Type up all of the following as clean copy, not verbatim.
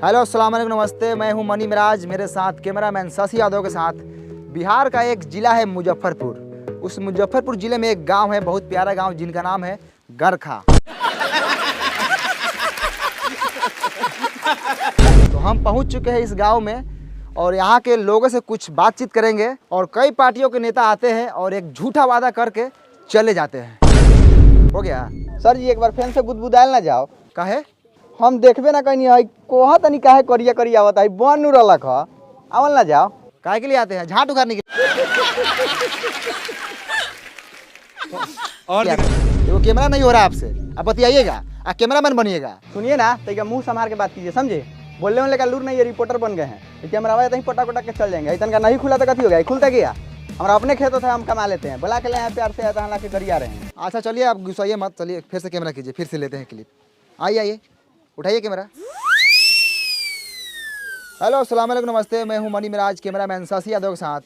Hello अस्सलाम वालेकुम नमस्ते, मैं हूं मनी मिराज, मेरे साथ कैमरामैन शशि यादव के साथ। बिहार का एक ज़िला है मुजफ्फरपुर। उस मुजफ्फरपुर ज़िले में एक गांव है, बहुत प्यारा गांव, जिनका नाम है गरखा। तो हम पहुंच चुके हैं इस गांव में और यहाँ के लोगों से कुछ बातचीत करेंगे। और कई पार्टियों के नेता आते हैं और एक झूठा वादा करके चले जाते हैं। हो गया सर जी, एक बार फैन से बुदबुदायल ना जाओ। काहे? हम देखबे ना कहीं है कोहा तनी काहे करिया करिया आवत है, बन नु रहलक ह, आवल ना जाओ। काहे के लिए आते हैं? झाट उखाड़ने के लिए। और वो कैमरा नहीं हो रहा आपसे, आप बतियाइएगा, आप कैमरामैन बनिएगा। सुनिए ना, तो मुंह संभाल के बात कीजिए, समझे? बोलने वाले का लूर नहीं, ये रिपोर्टर बन गए हैं। कैमरा वाले पटा पटा के चल जाएंगे। इतना का नहीं खुला तो कथी हो गया, खुलता गया। हमारा अपने खेतों से हम कमा लेते हैं, बुला के ले प्यार से आता ला के गरिया रहे हैं। अच्छा चलिए, आप गुस्साइए मत, चलिए फिर से कैमरा कीजिए, फिर से लेते हैं क्लिप। आइए आइए, उठाइए कैमरा। हेलो अस्सलाम वालेकुम नमस्ते, मैं हूं मनी मिराज, कैमरामैन शशि यादव के साथ।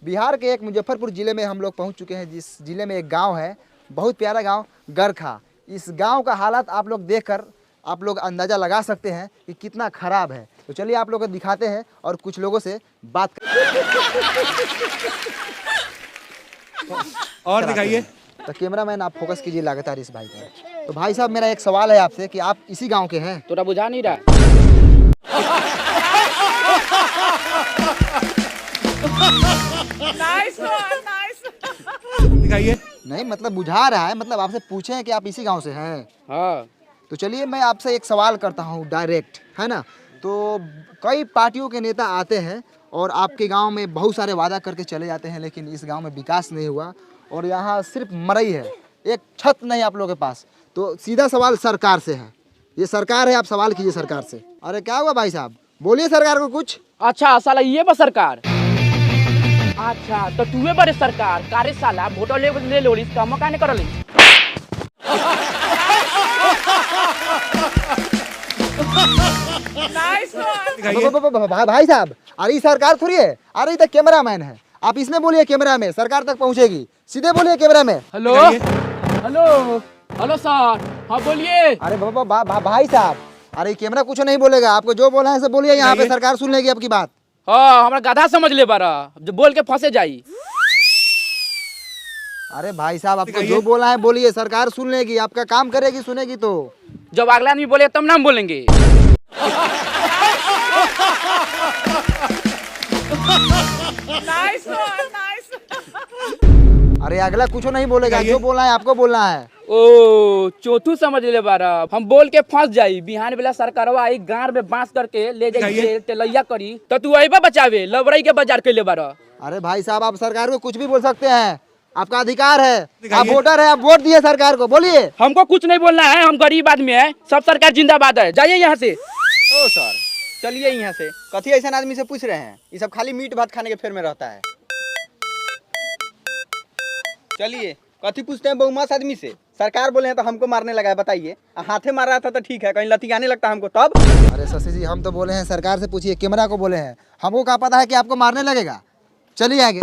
बिहार के एक मुजफ्फरपुर ज़िले में हम लोग पहुंच चुके हैं, जिस ज़िले में एक गांव है, बहुत प्यारा गांव गरखा। इस गांव का हालात आप लोग देखकर आप लोग अंदाज़ा लगा सकते हैं कि कितना ख़राब है। तो चलिए आप लोग को दिखाते हैं और कुछ लोगों से बात और दिखाइए। तो कैमरामैन आप फोकस कीजिए लगातार इस भाई पर। तो भाई साहब, मेरा एक सवाल है आपसे कि आप इसी गांव के हैं? तोरा बुझा नहीं रहा। दिखाइए। नहीं मतलब बुझा रहा है, मतलब आपसे पूछे हैं कि आप इसी गांव से हैं। हाँ, तो चलिए मैं आपसे एक सवाल करता हूँ डायरेक्ट, है ना? तो कई पार्टियों के नेता आते हैं और आपके गांव में बहुत सारे वादा करके चले जाते हैं, लेकिन इस गांव में विकास नहीं हुआ और यहाँ सिर्फ मरई है, एक छत नहीं आप लोगों के पास। तो सीधा सवाल सरकार से है, ये सरकार है, आप सवाल कीजिए सरकार से। अरे क्या हुआ भाई साहब, बोलिए सरकार को कुछ। अच्छा साला ये बस सरकार। अच्छा तो तूहे बड़े सरकार कारे साला वोटो ले लो इसका मौका नहीं करले। भाई साहब, अरे सरकार थोड़ी है, अरे ये तो कैमरामैन है। आप इसमें बोलिए, कैमरा में सरकार तक पहुंचेगी, सीधे बोलिए कैमरा में। हेलो हेलो हेलो सर, हाँ बोलिए। अरे भाई साहब, अरे कैमरा कुछ नहीं बोलेगा, आपको जो बोला है सब बोलिए, यहाँ पे सरकार सुन लेगी आपकी बात। हाँ हमारा गधा समझ ले बारा, जो बोल के फंसे जाई। अरे भाई साहब, आपको जो बोला है बोलिए, सरकार सुन लेगी, आपका काम करेगी, सुनेगी। तो जब अगला आदमी बोले तब नाम बोलेंगे। अरे अगला कुछ नहीं बोलेगा, जो बोला है आपको बोलना है। ओ चौथू समझ ले बारा, हम बोल के फंस जाई। बिहान बेला सरकारवा आई गांव में बांस करके ले जाई तेलैया करी, तो तू अइबा बचावे लबरई के बाजार के ले बारा। अरे भाई साहब, आप सरकार को कुछ भी बोल सकते हैं, आपका अधिकार है, आप वोटर है, आप वोट दिए सरकार को, बोलिए। हमको कुछ नहीं बोलना है, हम गरीब आदमी है, सब सरकार जिंदाबाद है, जाइए यहाँ से। ओ सर, चलिए यहाँ से। कथी ऐसा आदमी से पूछ रहे हैं? ये सब खाली मीट भात खाने के फेर में रहता है। चलिए, कथी पूछते हैं बहुमास आदमी से? सरकार बोले हैं तो हमको मारने लगा है, बताइए। हाथे मार रहा था तो ठीक है, कहीं लतियाने लगता हमको तब। अरे शशि जी, हम तो बोले हैं सरकार से पूछिए, कैमरा को बोले हैं, हमको क्या पता है कि आपको मारने लगेगा। चलिए आगे।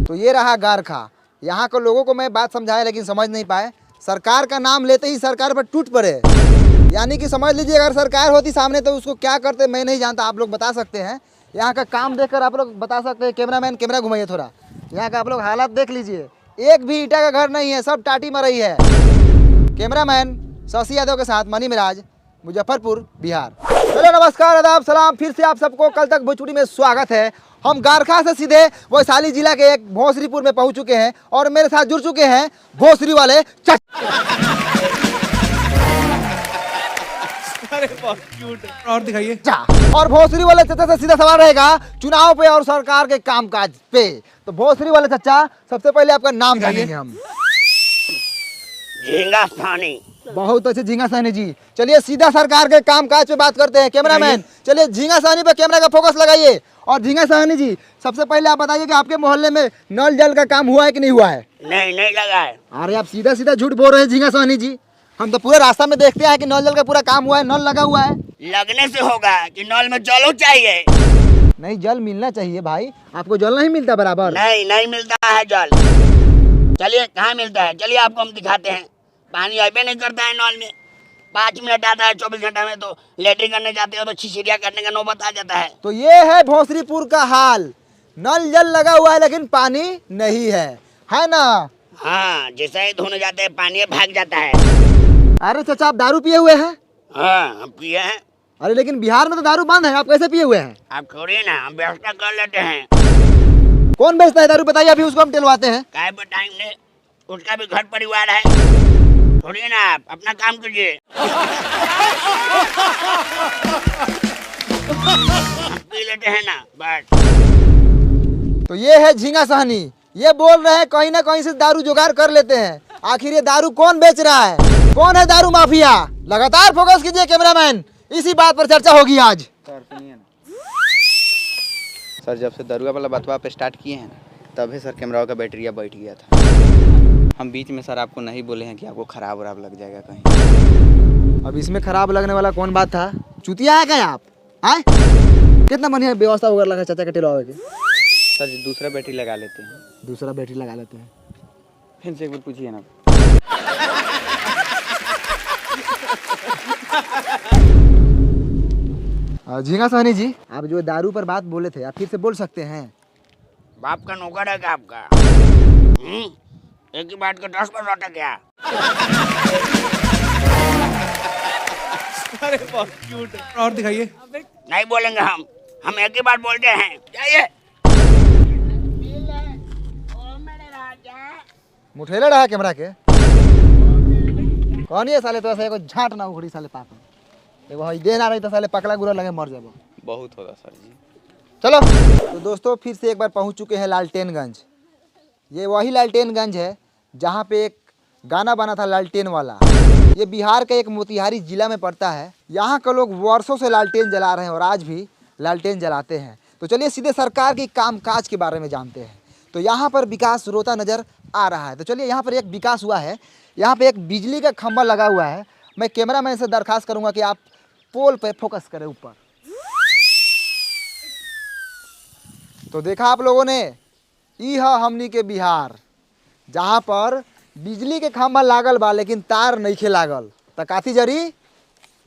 तो ये रहा गरखा। यहाँ के लोगों को मैं बात समझाया लेकिन समझ नहीं पाए। सरकार का नाम लेते ही सरकार पर टूट पड़े, यानी कि समझ लीजिए अगर सरकार होती सामने तो उसको क्या करते मैं नहीं जानता, आप लोग बता सकते हैं। यहाँ का काम देखकर आप लोग बता सकते हैं। कैमरामैन कैमरा घुमाइए थोड़ा, यहाँ का आप लोग हालात देख लीजिए, एक भी ईटा का घर नहीं है, सब टाटी मरई है। कैमरामैन शशि यादव के साथ मनी मिराज, मुजफ्फरपुर, बिहार। हेलो नमस्कार आदाब सलाम, फिर से आप सबको कल तक भोजपुरी में स्वागत है। हम गरखा से सीधे वैशाली जिला के एक भोसरीपुर में पहुंच चुके हैं और मेरे साथ जुड़ चुके हैं भोसरी वाले और दिखाइए। और भोसरी वाले चाचा से सीधा सवाल रहेगा चुनाव पे और सरकार के कामकाज पे। तो भोसरी वाले चाचा, सबसे पहले आपका नाम जानेंगे हम। झींगा सानी। बहुत अच्छे झींगा सानी जी। चलिए सीधा सरकार के कामकाज पे बात करते हैं। कैमरामैन चलिए झींगा सानी पे कैमरा का फोकस लगाइए। और झींगा सानी जी, सबसे पहले आप बताइए कि आपके मोहल्ले में नल जल का काम हुआ है कि नहीं हुआ है? नहीं लगा है। अरे आप सीधा सीधा झूठ बोल रहे हैं झींगा सानी जी, हम तो पूरे रास्ता में देखते हैं कि नल जल का पूरा काम हुआ है, नल लगा हुआ है। लगने से होगा कि नल में जल चाहिए। नहीं, जल मिलना चाहिए भाई, आपको जल नहीं मिलता बराबर। नहीं मिलता है जल। चलिए कहाँ मिलता है, चलिए आपको हम दिखाते हैं। पानी अबे नहीं करता है नल में। 5 मिनट आता है 24 घंटा में, तो लेटरिन करने जाते हो तो छिछिरिया करने का नौबत आ जाता है। तो ये है भोसरीपुर का हाल। नल जल लगा हुआ है लेकिन पानी नहीं है ना? हाँ, जैसे ही धोने जाते हैं पानी भाग जाता है। अरे चाचा, आप दारू पिए हुए हैं? हाँ, हम पिए हैं। अरे लेकिन बिहार में तो दारू बंद है, आप कैसे पिए हुए हैं? आप छोड़िए ना, हम व्यवस्था कर लेते हैं। कौन बेचता है दारू, बताइए, अभी उसको हम टिलवाते हैं। काय बताएंगे, उसका भी घर परिवार है। छोड़िए ना, आप अपना काम कीजिए। पी लेते हैं ना बस। तो ये है झींगा सहनी, ये बोल रहे हैं कहीं ना कहीं से दारू जुगाड़ कर लेते हैं। आखिर ये दारू कौन बेच रहा है? कौन है दारू माफिया? लगातार फोकस कीजिए कैमरामैन, इसी बात पर चर्चा होगी आज। सर सुनिए ना सर, जब से दरुआ वाला बतवा पे स्टार्ट किए हैं तभी सर कैमरा का बैटरिया बैठ गया था। हम बीच में सर आपको नहीं बोले हैं कि आपको खराब वराब लग जाएगा कहीं। अब इसमें खराब लगने वाला कौन बात था? चुतिया है क्या आप? आए कितना बढ़िया व्यवस्था वगैरह लगा चाचा के टिलवावे की। सर जी दूसरा बैटरी लगा लेते हैं। दूसरा बैटरी लगा लेते हैं। फिर से एक बार पूछिए ना। झींगा सहनी जी, आप जो दारू पर बात बोले थे आप फिर से बोल सकते हैं? बाप का नौकर है क्या आपका? एक ही बात को 10 बार लौटा क्या? अरे बहुत क्यूट है। और दिखाइए। नहीं बोलेंगे हम एक ही बार बोलते हैं। जाइए। मुठेला रहा कैमरा के कौन ये साले, तो ऐसा झाट ना उखड़ी साले पापा। देखो हई दे ना रही तो साले पकड़ा गुरा लगे मर जाबो। बहुत होगा सर जी। चलो तो दोस्तों, फिर से एक बार पहुंच चुके हैं लालटेनगंज। ये वही लालटेनगंज है जहां पे एक गाना बना था लालटेन वाला। ये बिहार के एक मोतिहारी जिला में पड़ता है। यहाँ के लोग वर्षों से लालटेन जला रहे हैं और आज भी लालटेन जलाते हैं। तो चलिए सीधे सरकार की कामकाज के बारे में जानते हैं। तो यहाँ पर विकास रोता नज़र आ रहा है। तो चलिए, यहाँ पर एक विकास हुआ है। यहाँ पे एक बिजली का खंभा लगा हुआ है। मैं कैमरामैन से दरखास्त करूँगा कि आप पोल पे फोकस करें ऊपर। तो देखा आप लोगों ने, ई है हमनी के बिहार, जहाँ पर बिजली के खंभा लागल बा लेकिन तार नइखे लागल। त काथी जरी?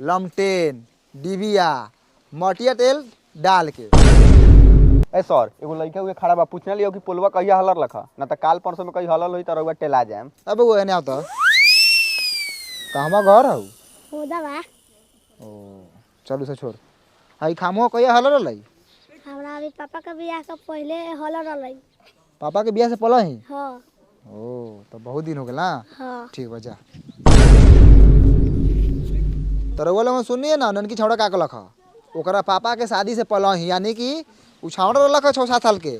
लमटेन, डिबिया, मटिया तेल डाल के। ए सर, एगो लड़का हुए खड़ा बा, पूछने लियो कि पुलवा कहिया हलर लखा, ना तो काल परसों में कहीं हलर होई तो रउआ टेला जाएम। अब वो एने आवता कहवा घर हऊ? होदा बा ओ चलू से छोड़। हई खामो कहिया हलर लई? हमरा अभी पापा का बियाह का पहले हॉलर रहलै। पापा के बियाह से पहले ही? हाँ ओ तो बहुत दिन हो गया ना। हाँ ठीक बा, जा। तो रउआ लोगन सुनिए ना, ननकी छौड़ा का लखा ओकरा पापा के शादी से पहले ही, यानी कि उ छौड़ा लखा 6-7 साल के।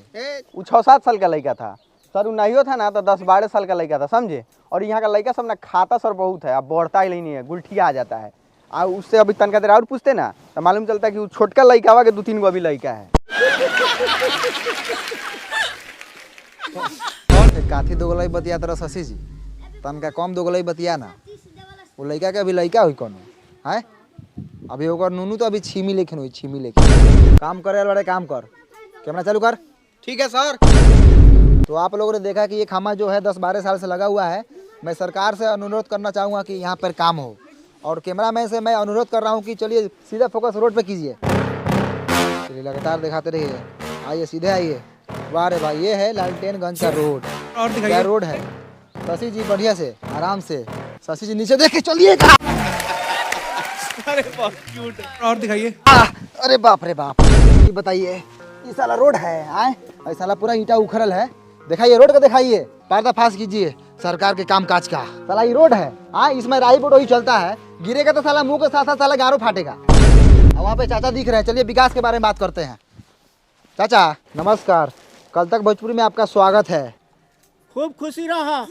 वो 6-7 साल का लड़का था सर, वो नहीं था ना तो 10-12 साल का लड़का था, समझे। और यहाँ का लड़का सब ना खाता सर बहुत है, अब बढ़ता ही नहीं है, गुलठिया आ जाता है। और उससे अभी तनका देर और पूछते ना तो मालूम चलता है कि वो छोटका लड़का हुआ के 2-3 गो अभी लड़का है। काथी दोगलाई बतिया तरह शशि जी, तनका कम दोगलाई बतिया ना। वो लड़का के अभी लड़का हुई कोनो है, अभी ओकर नूनू तो अभी छीमी लेखिन हुई, छीमी लेखिन। काम करे बड़े काम कर, कैमरा चालू कर। ठीक है सर। तो आप लोगों ने देखा कि ये खामा जो है 10-12 साल से लगा हुआ है। मैं सरकार से अनुरोध करना चाहूँगा कि यहाँ पर काम हो, और कैमरामैन से मैं अनुरोध कर रहा हूँ कि चलिए सीधा फोकस रोड पे कीजिए। चलिए लगातार दिखाते रहिए, आइए सीधे आइए। वाह रे भाई, ये है लालटेनगंज का रोड। और क्या दिखाइए। रोड है शशि जी, बढ़िया से आराम से। शशि जी नीचे देख के चलिए। अरे बहुत क्यूट है। और दिखाइए। अरे बाप रे बाप, ये बताइए ये साला रोड है आए? ये साला पूरा ईंटा उखड़ल है। दिखाइए रोड का, दिखाइए, पर्दाफाश कीजिए सरकार के कामकाज का। साला ये रोड है इसमें राई बोट वही चलता है, गिरेगा तो साला मुंह के साथ साथ साला गारो फाटेगा। और वहाँ पे चाचा दिख रहे हैं। चलिए विकास के बारे में बात करते हैं। चाचा नमस्कार, कल तक भोजपुरी में आपका स्वागत है। खूब खुशी रहा।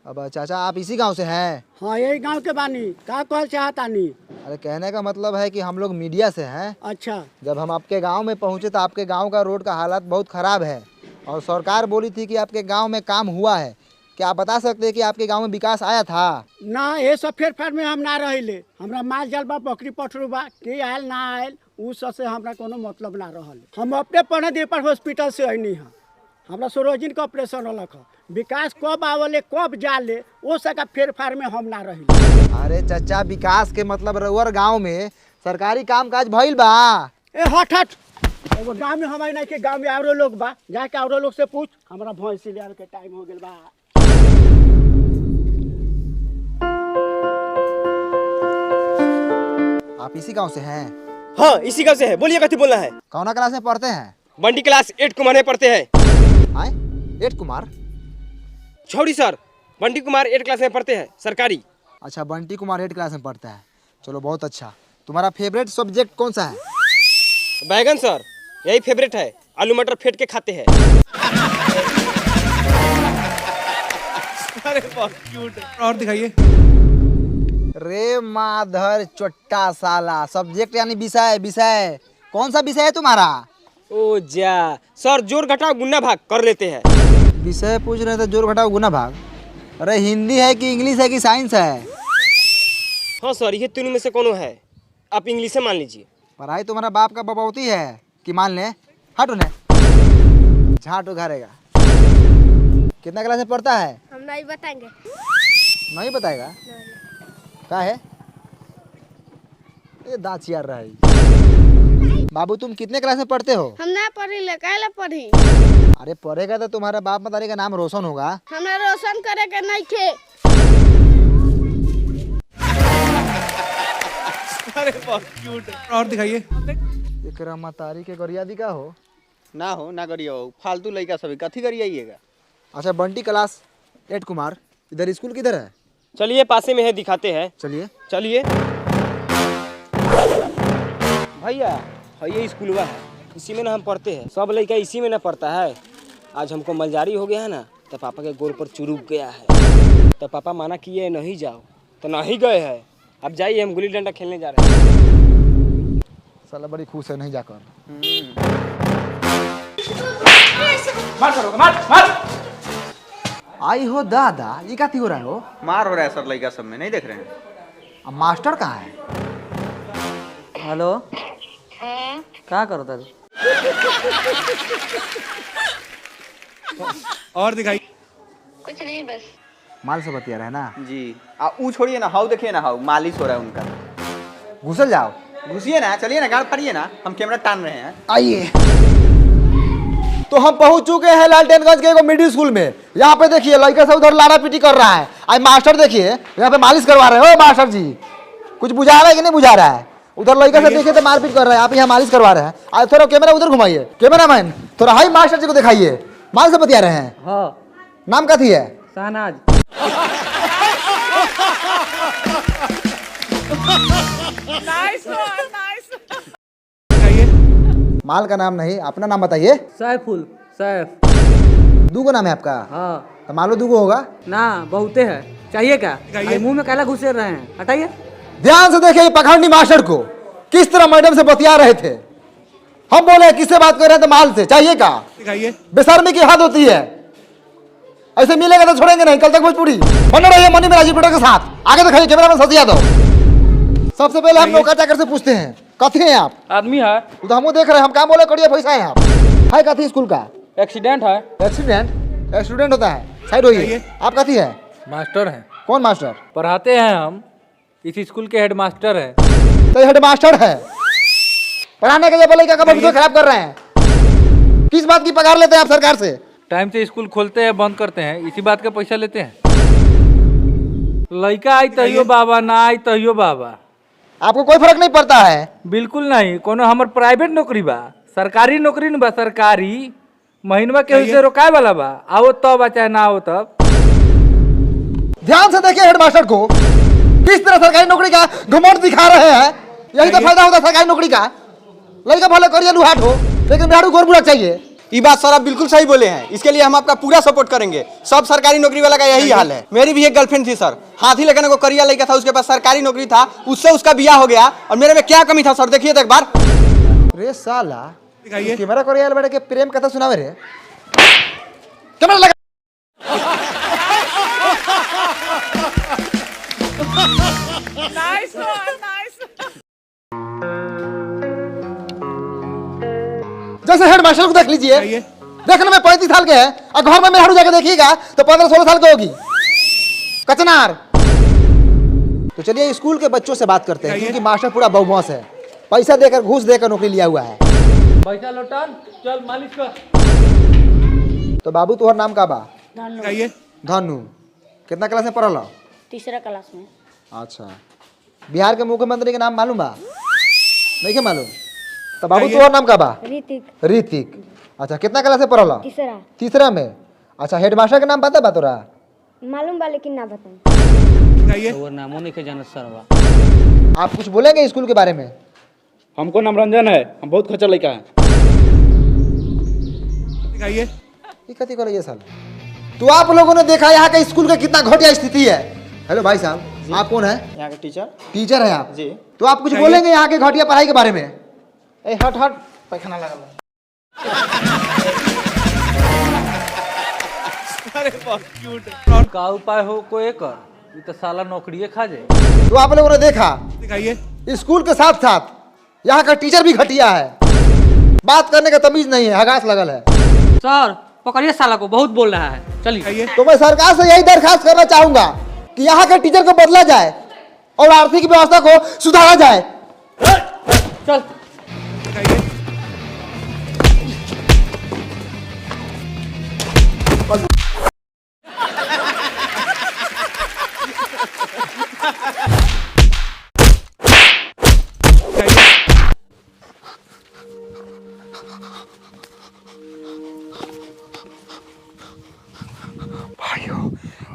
अब चाचा आप इसी गांव से हैं? हाँ यही गांव के बानी, का कहल चाहतानी? अरे कहने का मतलब है कि हम लोग मीडिया से हैं। अच्छा जब हम आपके गांव में पहुंचे तो आपके गांव का रोड का हालत बहुत ख़राब है, और सरकार बोली थी कि आपके गांव में काम हुआ है। क्या आप बता सकते हैं कि आपके गांव में विकास आया था? ना, ये सब फेर फार में हम ना रहिले। हमरा माल जाल बा, बकरी पठरू बा, के आयल ना आयल उ सब से हमरा कोनो मतलब ना रहल। हम अपने पढ़े दे पर हॉस्पिटल से आईनी है। हमरा सरोजिन के ऑपरेशन होलक ह विकास कब आवले कब जाले ओ सका फेर फार में हम ना रही। अरे चाचा विकास के मतलब रउअर गांव में सरकारी काम काज भइल बा। ए हट हट एगो गांव में हमारे नहीं के गांव में औरो लोग बा जाके औरो लोग से पूछ हमरा भैंस ले के टाइम हो गेल बा। आप इसी गांव से हैं? हाँ इसी गाँव से है। बोलिए कथी बोलना है? कौना क्लास में पढ़ते हैं? बंटी क्लास 8 कुमार में पढ़ते हैं। आए 8 कुमार? छोड़ी सर, बंटी कुमार 8 क्लास में पढ़ते हैं सरकारी। अच्छा बंटी कुमार 8 क्लास में पढ़ता है, चलो बहुत अच्छा। तुम्हारा फेवरेट सब्जेक्ट कौन सा है? बैगन सर, यही फेवरेट है। आलू मटर फेंट के खाते हैं। अरे बहुत क्यूट है। और दिखाइए। रे माधर चोट्टा साला, सब्जेक्ट यानी विषय। विषय कौन सा विषय है तुम्हारा? ओ जा सर, जोड़ घटाओ गुना भाग कर लेते हैं। विषय पूछ रहे थे, जोड़ घटाओ गुना भाग। अरे हिंदी है कि इंग्लिश है कि साइंस है? हाँ सर, ये तीनों में से कोनो है, आप इंग्लिश से मान लीजिए। पढ़ाई तुम्हारा बाप का बबौती है कि मान ले? हट उन्हें, झाट उघारेगा। कितना क्लास में पढ़ता है? हम नहीं बताएंगे। नहीं बताएगा? क्या है ये दांत चियार रहा है। बाबू तुम कितने क्लास में पढ़ते हो? हम ना पढ़ी ले काहे पढ़ी। अरे पढ़ेगा तो तुम्हारा बाप मतारी का नाम रोशन होगा। हमरा रोशन करे के नहीं थे। अरे बहुत क्यूट है। और दिखाइए। एकरा मतारी के गरियादी का हो? ना हो ना करियो फालतू लड़का सभी कथी करिएगा। अच्छा बंटी क्लास 8 कुमार, इधर स्कूल किधर है? चलिए पासे में है, दिखाते हैं। चलिए। चलिए भैया, ये स्कूलवा है, इसी में ना हम पढ़ते हैं। सब लड़का इसी में ना पढ़ता है। आज हमको मलजारी हो गया है ना, तो पापा के गोर पर चुरुक गया है। तो पापा माना किए नहीं जाओ, तो नहीं गए हैं। अब जाइए, हम गुल्ली डंडा खेलने जा रहे हैं। साला बड़ी खुश है, नहीं जाकर। आई हो दादा, ये क्या हो रहा है? हो मार हो रहा है सर लड़का सब में, नहीं देख रहे हैं? अब मास्टर कहाँ है? हेलो क्या करो तारू? और दिखाइए। कुछ नहीं बस माल से बतिया रहे ना जी। ऊ छोड़िए ना, हाउ देखिए ना, हाउ मालिश हो रहा है उनका। घुसल जाओ। घुसिए ना, चलिए ना, गाड़ फाड़िए ना, हम कैमरा टान रहे हैं। आइए। तो हम पहुंच चुके हैं लालटेनगंज के एगो मिडिल स्कूल में। यहाँ पे देखिए लड़का सब उधर लाड़ा पीटी कर रहा है। आज मास्टर देखिए यहाँ पे मालिश करवा रहे हैं। ओ मास्टर जी, कुछ बुझा रहा है कि नहीं बुझा रहा है? उधर लड़का सब देखिए तो मारपीट कर रहा है, आप यहाँ मालिश करवा रहे हैं। आज थोड़ा कैमरा उधर घुमाइए। कैमरा मैन थोड़ा हाई मास्टर जी को दिखाइए, माल से बतिया रहे हैं। हाँ नाम कथी है? शहनाज। दिखाइए। माल का नाम नहीं, अपना नाम बताइए। सैफुल सैफ। दूगो नाम है आपका? हाँ तो मालो दूगो होगा ना, बहुते है। चाहिए क्या? दिखाइए। अरे मुंह में कैला घुसे रहे हैं, हटाइए। ध्यान से देखिए पखंडी मास्टर को किस तरह मैडम से बतिया रहे थे। हम बोले किससे बात कर रहे थे? माल से। चाहिए का? दिखाइए। बेशर्मी की हद होती है, ऐसे मिलेगा तो छोड़ेंगे नहीं। कल तक भोजपुरी बने रहिए मनी में राजीव के साथ। आगे दिखाइए कैमरा में सतिया दो। सबसे पहले हम नौका चाकर से पूछते हैं, कथी हैं आप? आदमी है, तो हम देख रहे हैं, हम काम बोले करिए पैसा है आप। है कथी स्कूल का? एक्सीडेंट है। एक्सीडेंट? स्टूडेंट होता है, साइड होइए। आप कथी है? मास्टर हैं, कौन मास्टर? पढ़ाते हैं हम, इस स्कूल के हेड मास्टर हैं। तो हेड मास्टर है, पढ़ाने के लिए बोले क्या भविष्य खराब कर रहे हैं? किस बात की पगार लेते हैं आप सरकार से? टाइम से स्कूल खोलते हैं बंद करते हैं, इसी बात का पैसा लेते हैं। लड़का आई तहियो बाबा, ना आई तहियो बाबा। आपको कोई फर्क नहीं पड़ता है? बिल्कुल नहीं। कोनो हमर प्राइवेट नौकरी बा, सरकारी नौकरी न बा। सरकारी महीनवा के से रोकाए वाला बा, आओ तब चाहे ना आओ तब। ध्यान से देखिए हेडमास्टर को किस तरह सरकारी नौकरी का घमंड दिखा रहे हैं। यही तो फायदा होता है सरकारी नौकरी का। लड़का भले करिए लुहाट हो, लेकिन बिहारू गोर बुरा चाहिए। ये बात सर आप बिल्कुल सही बोले हैं। इसके लिए हम आपका पूरा सपोर्ट करेंगे। सब सरकारी नौकरी वाला का यही हाल है। मेरी भी एक गर्लफ्रेंड थी सर, हाथी लेकर को करिया लड़का था, उसके पास सरकारी नौकरी था, उससे उसका ब्याह हो गया। और मेरे में क्या कमी था सर, देखिए तो एक बार। रे साला, दिखाइए। कैमरा करिए बैठ के प्रेम कथा सुनावे रे। कैमरा लगा। जैसे हेडमास्टर को देख लीजिए, देखने में 35 साल के है और घर में मेहरारू जाके देखिएगा तो 15-16 साल की होगी। कचनार। तो चलिए स्कूल के बच्चों से बात करते हैं क्योंकि मास्टर पूरा बदमाश है, पैसा देकर घूस देकर नौकरी लिया हुआ है। पैसा लौटान चल मालिश कर। तो बाबू तुम्हारा नाम का बा? बताइए। धनु। कितना क्लास में पढ़ल? तीसरा क्लास में। अच्छा, बिहार के मुख्यमंत्री के नाम मालूम बा? नहीं के मालूम? तो बाबू तुम्हारा नाम का बा? ऋतिक। ऋतिक। अच्छा, कितना क्लास में पढ़ल? तीसरा। तीसरा में। अच्छा, हेडमास्टर का नाम पता बा तोरा? मालूम बा लेकिन ना बताऊं। बताइए। वो नामों नहीं के जानत सरवा। आप कुछ बोलेंगे स्कूल के बारे में? हमको नाम रंजन है, हम बहुत खच्चर लड़का है। बताइए। ये कथी करे ये साल? तो आप लोगों ने देखा यहाँ का स्कूल का कितना घटिया स्थिति है। हेलो भाई साहब, आप कौन है? यहाँ के टीचर। टीचर है आप जी। तो आप कुछ बोलेंगे यहाँ के घटिया पढ़ाई के बारे में? ए हट हट, पैखाना लगा। अरे बहुत क्यूट है। का उपाय हो कोई कर, ये तो साला नौकरी खा जाए। तो आप लोगों ने देखा दिखाइए। स्कूल के साथ साथ यहाँ का टीचर भी घटिया है, बात करने का तमीज नहीं है, हगास लगल है। सर पकड़िए साला को, बहुत बोल रहा है। चलिए। दिखाइए। तो मैं सरकार से यही दरखास्त करना चाहूंगा कि यहाँ के टीचर को बदला जाए और आर्थिक व्यवस्था को सुधारा जाए। चल। दिखाइए।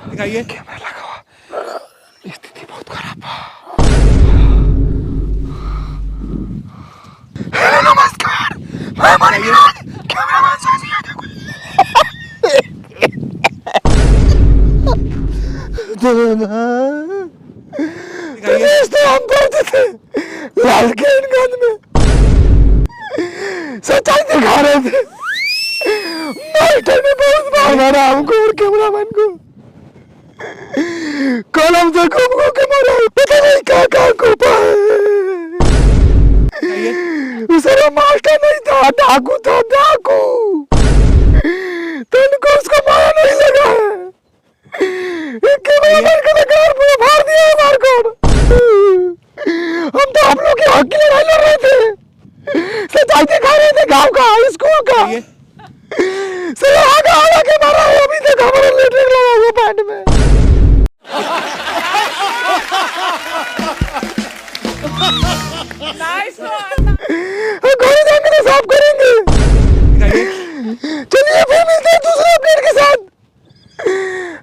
दिखाइए। कैमरा लगा हुआ, स्थिति बहुत खराब है। हेलो नमस्कार, मैं मनोज, कैमरामैन साजी है दिखाइए। हम पढ़ते थे लालगंज में, सच्चाई दिखा रहे थे। मास्टर ने बहुत मारा हमको और कैमरामैन को, कलम से घूम के मारा, पता नहीं क्या कोपा दिखाइए। है। मास्टर नहीं था, डाकू था, डाकू। तुमको उसको मारा नहीं लगा है। कैमरामैन का कार पूरा फाड़ दिया है मार कर। हम तो आप लोग के हक की लड़ाई लड़ रहे थे, सच्चाई दिखा रहे थे गांव का, स्कूल का। सिर्फ आगे के मारा है, अभी तक हमारा लेटरिन लगा हुआ पैंट में। घोड़े जाएंगे तो साफ करेंगे। चलिए फिर मिलते हैं दूसरे अपडेट के साथ।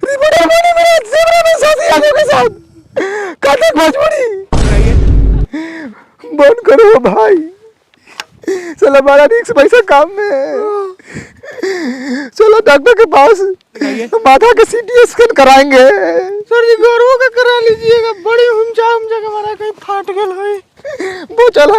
रिपोर्टर बने मेरे ज़ेबरा में साथी आगे के साथ काटक भोजपुरी। बंद करो भाई, चलो बड़ा रिक्स पैसा काम में है। चलो डॉक्टर के पास, माथा का सीटी स्कैन कराएंगे। सर जी गौरव का करा लीजिएगा, बड़ी हुमचा के मारा कहीं फाट गल है वो चला।